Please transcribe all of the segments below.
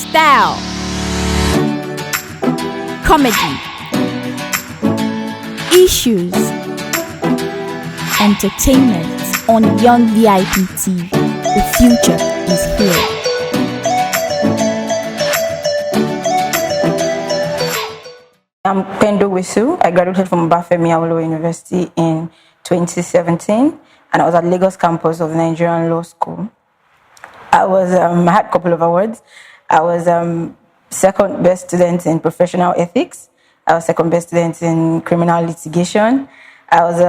Style, comedy, issues, entertainment on Young VIP TV. The future is here. I'm PENTHO ELIZABETH. I graduated from Obafemi Awolowo University in 2017, and I was at Lagos campus of the Nigerian Law School. I had a couple of awards. I was second best student in professional ethics. I was second best student in criminal litigation. I was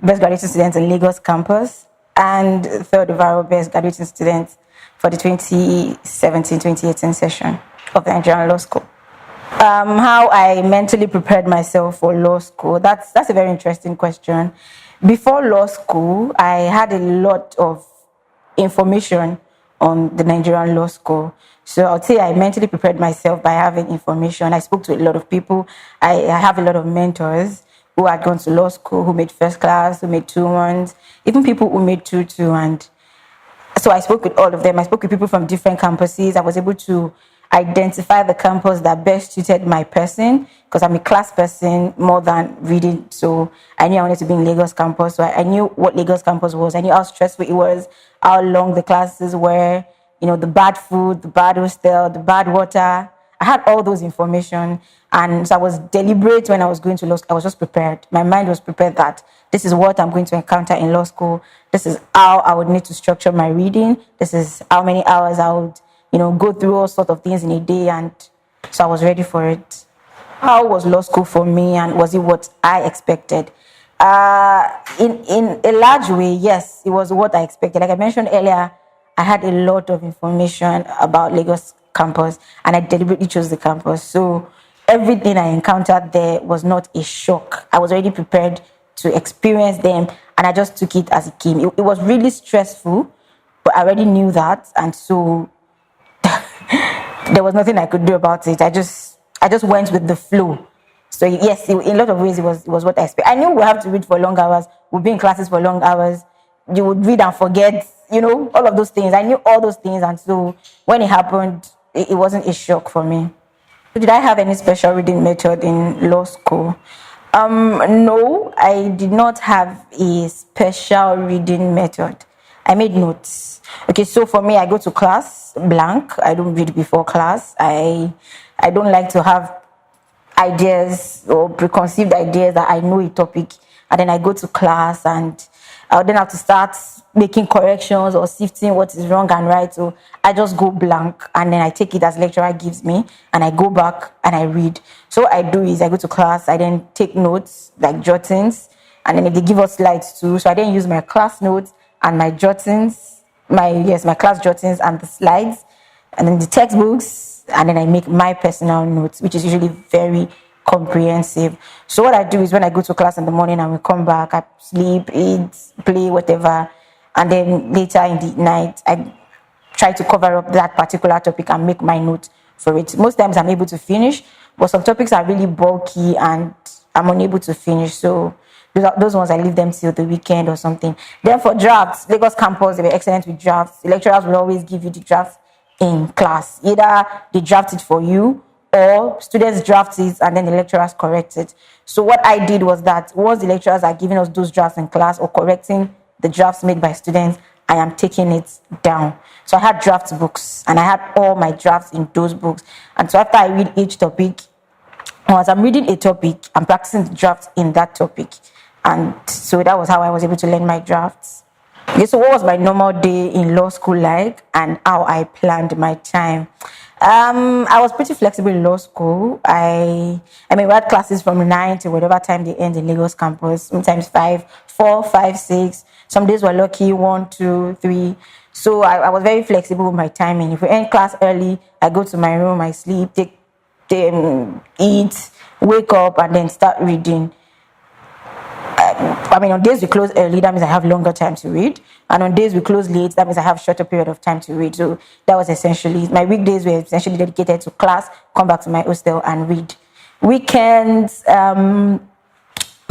best graduating student in Lagos campus, and third overall best graduating student for the 2017-2018 session of the Nigerian Law School. How I mentally prepared myself for law school, that's a very interesting question. Before law school, I had a lot of information on the Nigerian Law School. So I'll say I mentally prepared myself by having information. I spoke to a lot of people. I have a lot of mentors who had gone to law school, who made first class, who made 2-1s, even people who made 2-2. And so I spoke with all of them. I spoke with people from different campuses. I was able to identify the campus that best suited my person, because I'm a class person more than reading. So I knew I wanted to be in Lagos campus. So I knew what Lagos campus was. I knew how stressful it was, how long the classes were, the bad food, the bad hostel, the bad water. I had all those information. And so I was deliberate when I was going to law school. I was just prepared. My mind was prepared that this is what I'm going to encounter in law school. This is how I would need to structure my reading. This is how many hours I would go through all sorts of things in a day, and so I was ready for it. How was law school for me, and was it what I expected? In a large way, yes, it was what I expected. Like I mentioned earlier, I had a lot of information about Lagos campus, and I deliberately chose the campus. So everything I encountered there was not a shock. I was already prepared to experience them, and I just took it as it came. It was really stressful, but I already knew that, and so there was nothing I could do about it. I just went with the flow. So yes, in a lot of ways, it was what I expected. I knew we have to read for long hours. We'd be in classes for long hours. You would read and forget, all of those things. I knew all those things, and so when it happened, it wasn't a shock for me. Did I have any special reading method in law school? No, I did not have a special reading method. I made notes. Okay, so for me, I go to class blank. I don't read before class. I don't like to have ideas or preconceived ideas that I know a topic, and then I go to class and I then have to start making corrections or sifting what is wrong and right. So I just go blank, and then I take it as lecturer gives me, and I go back and I read. So what I do is I go to class, I then take notes like jottings, and then if they give us slides too, so I then use my class notes and my jottings, my class jottings and the slides, and then the textbooks, and then I make my personal notes, which is usually very comprehensive. So what I do is when I go to class in the morning and we come back, I sleep, eat, play, whatever, and then later in the night, I try to cover up that particular topic and make my note for it. Most times I'm able to finish, but some topics are really bulky and I'm unable to finish. So those ones, I leave them till the weekend or something. Then for drafts, Lagos campus, they were excellent with drafts. The lecturers will always give you the drafts in class. Either they draft it for you, or students draft it and then the lecturers correct it. So what I did was that once the lecturers are giving us those drafts in class or correcting the drafts made by students, I am taking it down. So I had draft books, and I had all my drafts in those books. And so after I read each topic, as I'm reading a topic, I'm practicing the drafts in that topic. And so that was how I was able to learn my drafts. Okay, so what was my normal day in law school like, and how I planned my time? I was pretty flexible in law school. I mean, we had classes from 9 to whatever time they end in Lagos campus, sometimes 4, 5, 6. Some days were lucky, 1, 2, 3. So I was very flexible with my timing. If we end class early, I go to my room, I sleep, eat, wake up, and then start reading. On days we close early, that means I have longer time to read. And on days we close late, that means I have shorter period of time to read. So that was essentially, my weekdays were essentially dedicated to class, come back to my hostel and read. Weekends, my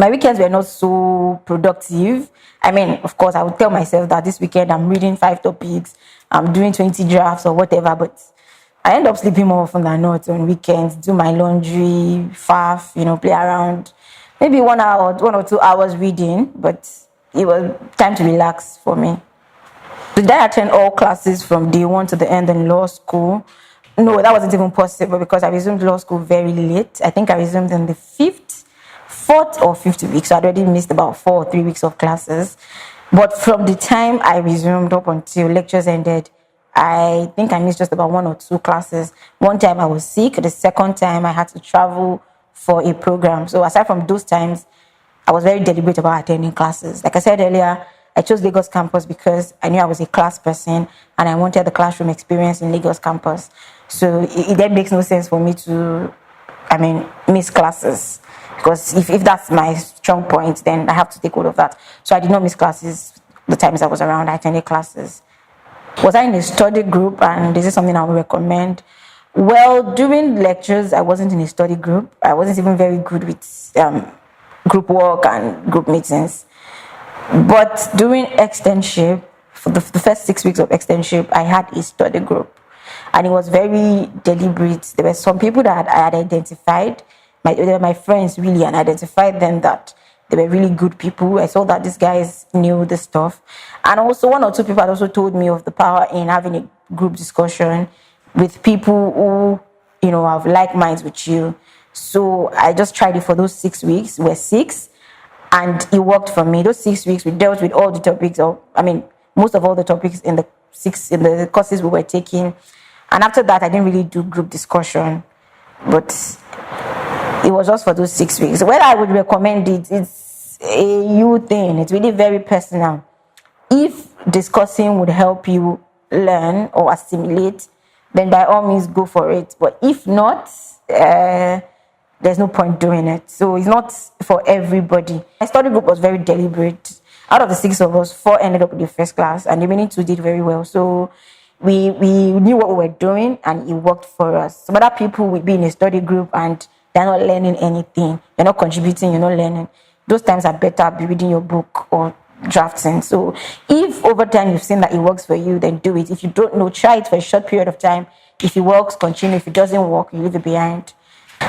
weekends were not so productive. Of course, I would tell myself that this weekend I'm reading 5 topics, I'm doing 20 drafts or whatever, but I end up sleeping more often than not on weekends, do my laundry, faff, play around. Maybe 1 hour, 1 or 2 hours reading, but it was time to relax for me. Did I attend all classes from day one to the end in law school? No, that wasn't even possible because I resumed law school very late. I think I resumed in the fourth or fifth week, so I'd already missed about 4 or 3 weeks of classes. But from the time I resumed up until lectures ended, I think I missed just about 1 or 2 classes. One time I was sick. The second time I had to travel for a program. So aside from those times, I was very deliberate about attending classes. Like I said earlier, I chose Lagos campus because I knew I was a class person and I wanted the classroom experience in Lagos campus. So it then makes no sense for me to, miss classes. Because if that's my strong point, then I have to take hold of that. So I did not miss classes the times I was around. I attended classes. Was I in a study group, and this is something I would recommend? Well, during lectures, I wasn't in a study group. I wasn't even very good with group work and group meetings. But during externship, for the first 6 weeks of externship, I had a study group. And it was very deliberate. There were some people that I had identified. They were my friends, really, and I identified them that they were really good people. I saw that these guys knew the stuff. And also 1 or 2 people had also told me of the power in having a group discussion with people who, have like minds with you. So I just tried it for those 6 weeks. We're 6. And it worked for me. Those 6 weeks, we dealt with all the topics most of all the topics in the courses we were taking. And after that, I didn't really do group discussion. But it was just for those 6 weeks. Whether I would recommend it, it's a you thing. It's really very personal. If discussing would help you learn or assimilate, then by all means go for it. But if not, there's no point doing it. So it's not for everybody. My study group was very deliberate. Out of the 6 of us, 4 ended up in the first class, and the remaining 2 did very well. So we knew what we were doing, and it worked for us. Some other people would be in a study group and they're not learning anything. You're not contributing, you're not learning. Those times are better be reading your book or drafting. So if over time you've seen that it works for you, then do it. If you don't know, try it for a short period of time. If it works, continue. If it doesn't work, you leave it behind.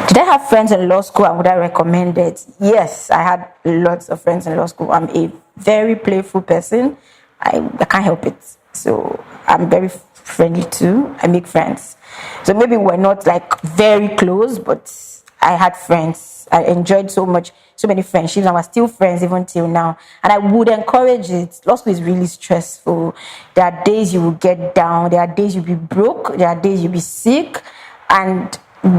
Did I have friends in law school and would I recommend it? Yes, I had lots of friends in law school. I'm a very playful person. I can't help it. So I'm very friendly too. I make friends. So maybe we're not like very close, but I had friends. I enjoyed so many friendships, and we're still friends even till now. And I would encourage it. Law school is really stressful. There are days you will get down. There are days you'll be broke. There are days you'll be sick. And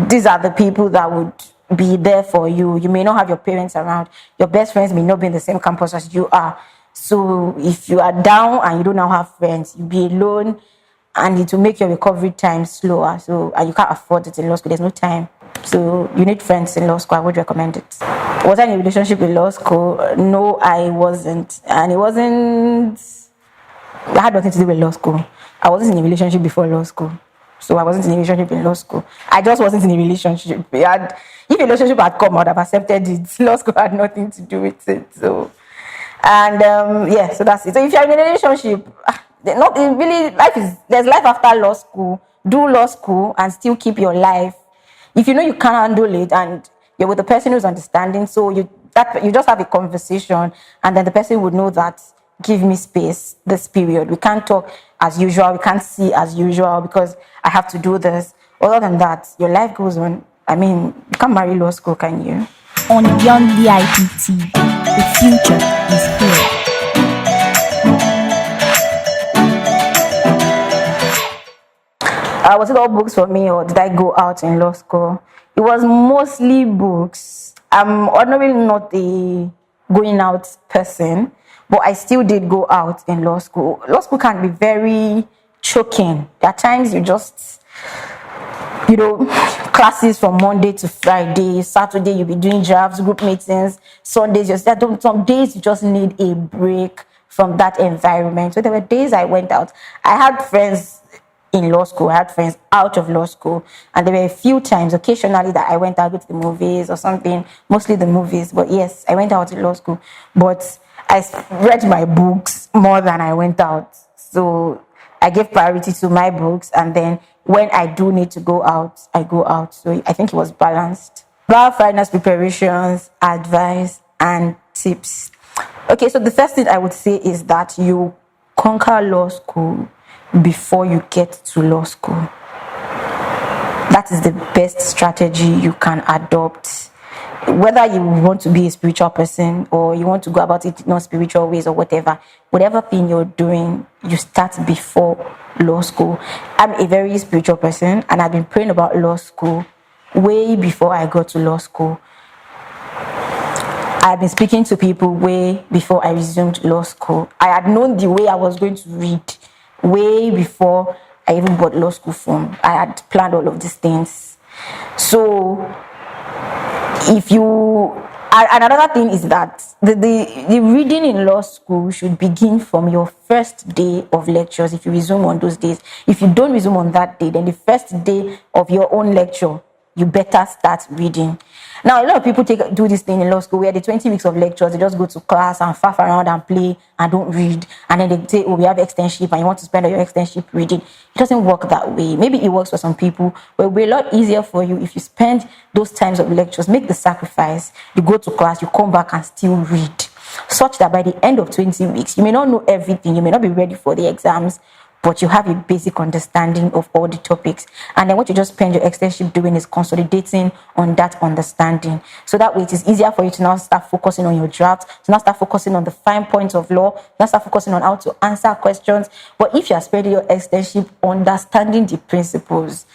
these are the people that would be there for you. You may not have your parents around. Your best friends may not be in the same campus as you are. So if you are down and you don't now have friends, you'll be alone, and it will make your recovery time slower. And you can't afford it in law school. There's no time. So you need friends in law school. I would recommend it. Was I in a relationship in law school? No, I wasn't. And I had nothing to do with law school. I wasn't in a relationship before law school. So I wasn't in a relationship in law school. I just wasn't in a relationship. If a relationship had come, I would have accepted it. Law school had nothing to do with it. So that's it. So if you're in a relationship, there's life after law school. Do law school and still keep your life. If you know you can't handle it and you're with the person who's understanding, so you just have a conversation, and then the person would know that, give me space this period. We can't talk as usual. We can't see as usual because I have to do this. Other than that, your life goes on. You can't marry law school, can you? On Young DIPT, the future is here. Was it all books for me, or did I go out in law school? It was mostly books. I'm ordinarily not a going out person, but I still did go out in law school. Law school can be very choking. At times you just, classes from Monday to Friday. Saturday you'll be doing drafts, group meetings. Sundays, some days you just need a break from that environment. So there were days I went out. I had friends in law school. I had friends out of law school. And there were a few times, occasionally, that I went out to the movies or something. Mostly the movies. But yes, I went out to law school. But I read my books more than I went out. So I gave priority to my books. And then when I do need to go out, I go out. So I think it was balanced. About finance preparations, advice, and tips. Okay, so the first thing I would say is that you conquer law school before you get to law school. That is the best strategy you can adopt. Whether you want to be a spiritual person or you want to go about it in non-spiritual ways or whatever thing you're doing, you start before law school. I'm a very spiritual person, and I've been praying about law school way before I got to law school. I've been speaking to people way before I resumed law school. I had known the way I was going to read way before I even bought law school form. I had planned all of these things. So if you, and another thing is that the reading in law school should begin from your first day of lectures. If you resume on those days, if you don't resume on that day, then the first day of your own lecture, you better start reading. Now, a lot of people do this thing in law school where the 20 weeks of lectures, they just go to class and faff around and play and don't read. And then they say, oh, we have externship and you want to spend all your externship reading. It doesn't work that way. Maybe it works for some people, but it will be a lot easier for you if you spend those times of lectures, make the sacrifice, you go to class, you come back and still read. Such that by the end of 20 weeks, you may not know everything, you may not be ready for the exams, but you have a basic understanding of all the topics. And then what you just spend your externship doing is consolidating on that understanding. So that way it is easier for you to now start focusing on your drafts, to now start focusing on the fine points of law, to now start focusing on how to answer questions. But if you are spending your externship understanding the principles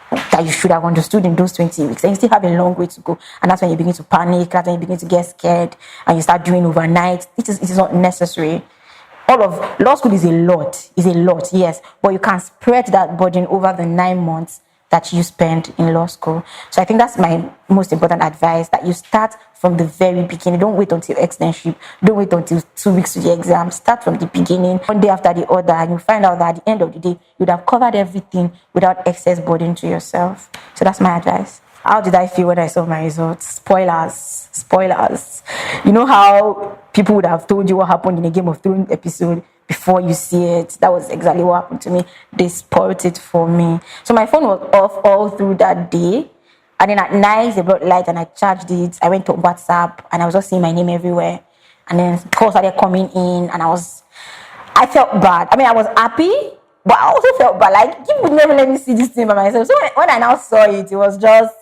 that you should have understood in those 20 weeks, and you still have a long way to go. And that's when you begin to panic, that's when you begin to get scared, and you start doing overnight. It is not necessary. All of law school is a lot, yes, but you can spread that burden over the 9 months that you spend in law school. So I think that's my most important advice, that you start from the very beginning. Don't wait until externship. Don't wait until 2 weeks to the exam. Start from the beginning, one day after the other, and you find out that at the end of the day, you'd have covered everything without excess burden to yourself. So that's my advice. How did I feel when I saw my results? Spoilers. You know how people would have told you what happened in a Game of Thrones episode before you see it? That was exactly what happened to me. They spoiled it for me. So my phone was off all through that day. And then at night, they brought light and I charged it. I went to WhatsApp and I was just seeing my name everywhere. And then calls started coming in and I felt bad. I mean, I was happy, but I also felt bad. Like, you would never let me see this thing by myself. So when I now saw it, it was just,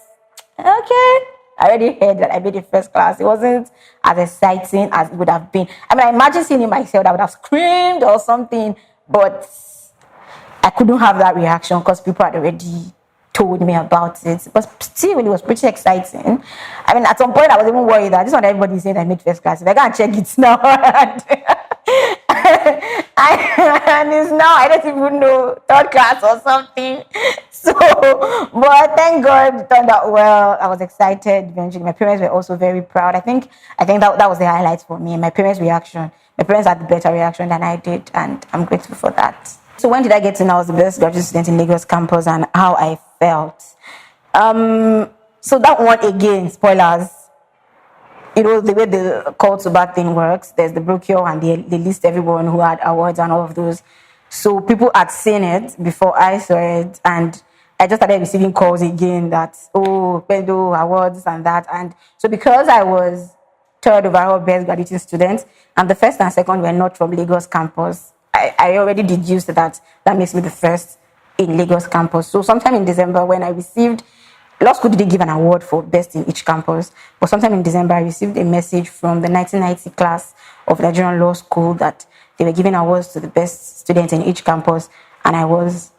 okay. I already heard that I made it first class. It wasn't as exciting as it would have been. I mean, I imagine seeing it myself, I would have screamed or something, but I couldn't have that reaction because people had already told me about it. But still, it was pretty exciting. I mean, at some point, I was even worried that this one everybody said I made first class. If I can't check it now, and it's now, I don't even know, third class or something. So, but thank God it turned out well. I was excited eventually. My parents were also very proud. I think that was the highlight for me. My parents' reaction. My parents had the better reaction than I did, and I'm grateful for that. So when did I get to know I was the best graduate student in Lagos campus and how I felt? So that one again, spoilers. You know, the way the call to back thing works, there's the brochure and they list everyone who had awards and all of those. So people had seen it before I saw it, and I just started receiving calls again that, oh, PENTHO awards and that. And so because I was third overall best graduating student, and the first and second were not from Lagos campus, I already deduced that makes me the first in Lagos campus. So sometime in December when I received, law school didn't give an award for best in each campus, but sometime in December I received a message from the 1990 class of Nigerian law school that they were giving awards to the best students in each campus, and I was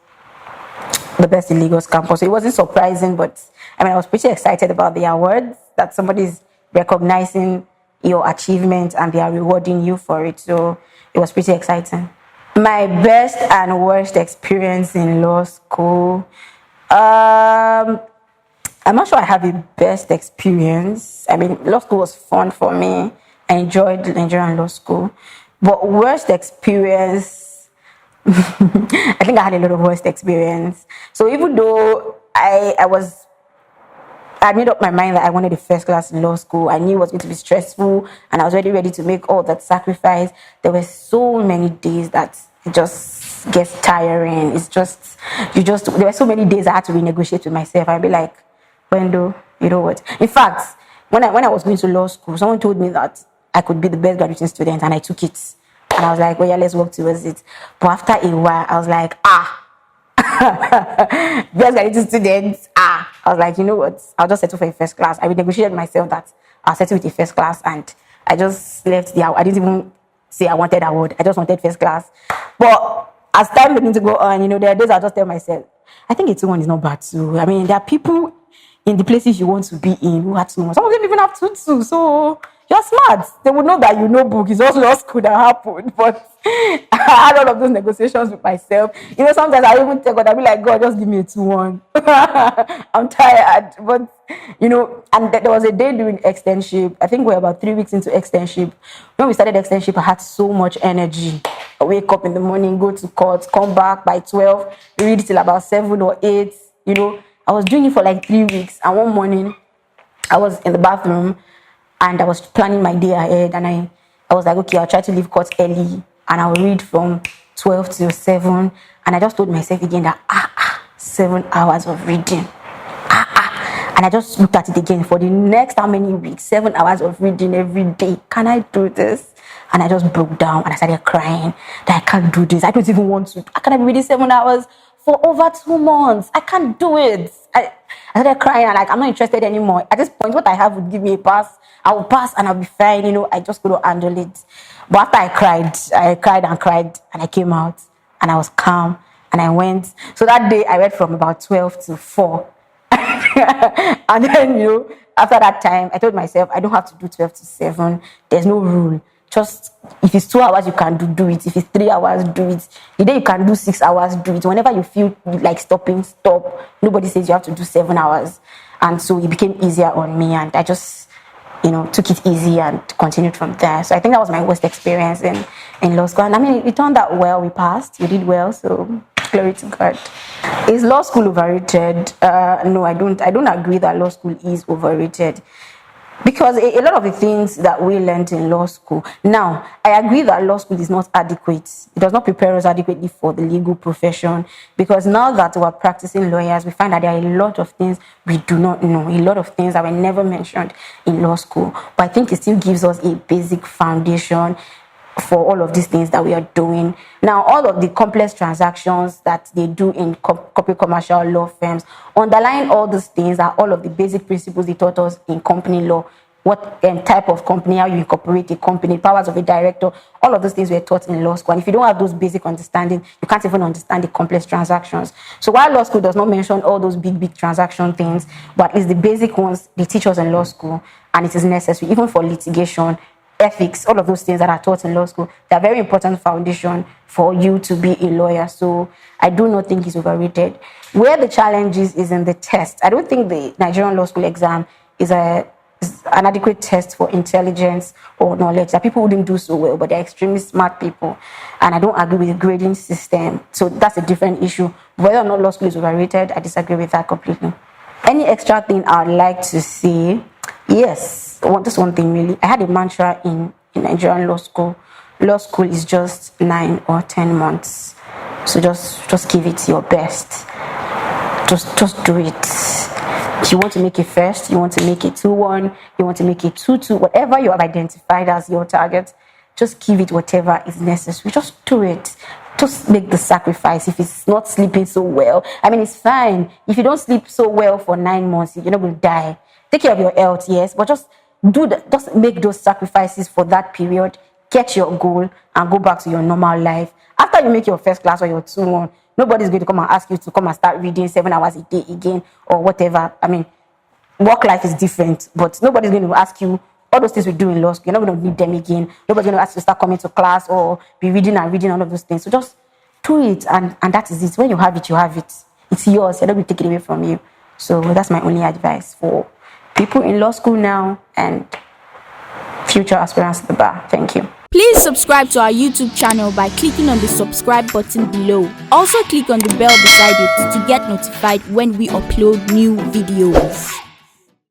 the best in Lagos campus. So it wasn't surprising, but I mean, I was pretty excited about the awards, that somebody's recognizing your achievement and they are rewarding you for it. So it was pretty exciting. My best and worst experience in law school. I'm not sure I have a best experience. I mean, law school was fun for me. I enjoyed Nigerian law school. But worst experience, I think I had a lot of worst experience. So even though I was I made up my mind that I wanted a first class in law school. I knew it was going to be stressful, and I was already ready to make all that sacrifice. There were so many days that it just gets tiring. There were so many days I had to renegotiate with myself. I'd be like, Wendo, you know what? In fact, when I was going to law school, someone told me that I could be the best graduating student, and I took it. And I was like, well, yeah, let's work towards it. But after a while, I was like, best graduating students. I was like, you know what? I'll just settle for a first class. I renegotiated myself that I'll settle with a first class, and I just left the. I didn't even say I wanted award. I just wanted first class. But as time began to go on, there are days I just tell myself, I think a 2-1 is not bad too. I mean, there are people in the places you want to be in who had 2-1. Some of them even have 2-2. So you're smart. They would know that you know book. It's also law school that happened. But I had all of those negotiations with myself. Sometimes I even tell God, I'll be like, God, just give me a 2-1. I'm tired. But, and there was a day during externship. I think we're about 3 weeks into externship. When we started externship, I had so much energy. I wake up in the morning, go to court, come back by 12, read till about 7 or 8. I was doing it for like 3 weeks. And one morning, I was in the bathroom and I was planning my day ahead. And I was like, okay, I'll try to leave court early. And I'll read from 12 till 7. And I just told myself again that, 7 hours of reading. And I just looked at it again for the next how many weeks? 7 hours of reading every day. Can I do this? And I just broke down and I started crying that I can't do this. I don't even want to. How can I be reading 7 hours for over 2 months? I can't do it. I started crying and I'm not interested anymore. At this point, what I have would give me a pass. I will pass and I'll be fine. I just couldn't handle it. But after I cried and I came out and I was calm and I went. So that day I read from about 12 to 4. And then, after that time, I told myself, I don't have to do 12 to 7. There's no rule. Just, if it's 2 hours, you can do it. If it's 3 hours, do it. The day you can do 6 hours, do it. Whenever you feel like stopping, stop. Nobody says you have to do 7 hours. And so it became easier on me. And I just, took it easy and continued from there. So I think that was my worst experience in law school. And I mean, it turned out well. We passed. We did well. So glory to God. Is law school overrated? No, I don't agree that law school is overrated. Because a lot of the things that we learned in law school. Now, I agree that law school is not adequate. It does not prepare us adequately for the legal profession. Because now that we're practicing lawyers, we find that there are a lot of things we do not know. A lot of things that were never mentioned in law school. But I think it still gives us a basic foundation for all of these things that we are doing. Now, all of the complex transactions that they do in corporate commercial law firms, underlying all these things are all of the basic principles they taught us in company law. What type of company, how you incorporate a company, powers of a director, all of those things were taught in law school. And if you don't have those basic understanding, you can't even understand the complex transactions. So while law school does not mention all those big transaction things, but it's the basic ones they teach us in law school, and it is necessary, even for litigation, ethics, all of those things that are taught in law school, they're very important foundation for you to be a lawyer. So I do not think it's overrated. Where the challenge is in the test. I don't think the Nigerian law school exam is an adequate test for intelligence or knowledge. That people wouldn't do so well, but they're extremely smart people. And I don't agree with the grading system. So that's a different issue. Whether or not law school is overrated, I disagree with that completely. Any extra thing I'd like to say? Yes, just one thing really. I had a mantra in Nigerian law school. Law school is just 9 or 10 months. So just give it your best. Just do it. If you want to make it first, you want to make it 2-1, you want to make it 2-2, whatever you have identified as your target, just give it whatever is necessary. Just do it. Just make the sacrifice. If it's not sleeping so well, I mean, it's fine. If you don't sleep so well for 9 months, you're not going to die. Take care of your health, yes, but just make those sacrifices for that period, get your goal, and go back to your normal life. After you make your first class or your 2-1, nobody's going to come and ask you to come and start reading 7 hours a day again or whatever. I mean, work life is different, but nobody's going to ask you all those things we do in law school. You're not going to need them again. Nobody's going to ask you to start coming to class or be reading and reading all of those things. So just do it, and that is it. When you have it, you have it. It's yours. You're not going to take it away from you. So that's my only advice for people in law school now and future aspirants at the bar. Thank you. Please subscribe to our YouTube channel by clicking on the subscribe button below. Also click on the bell beside it to get notified when we upload new videos.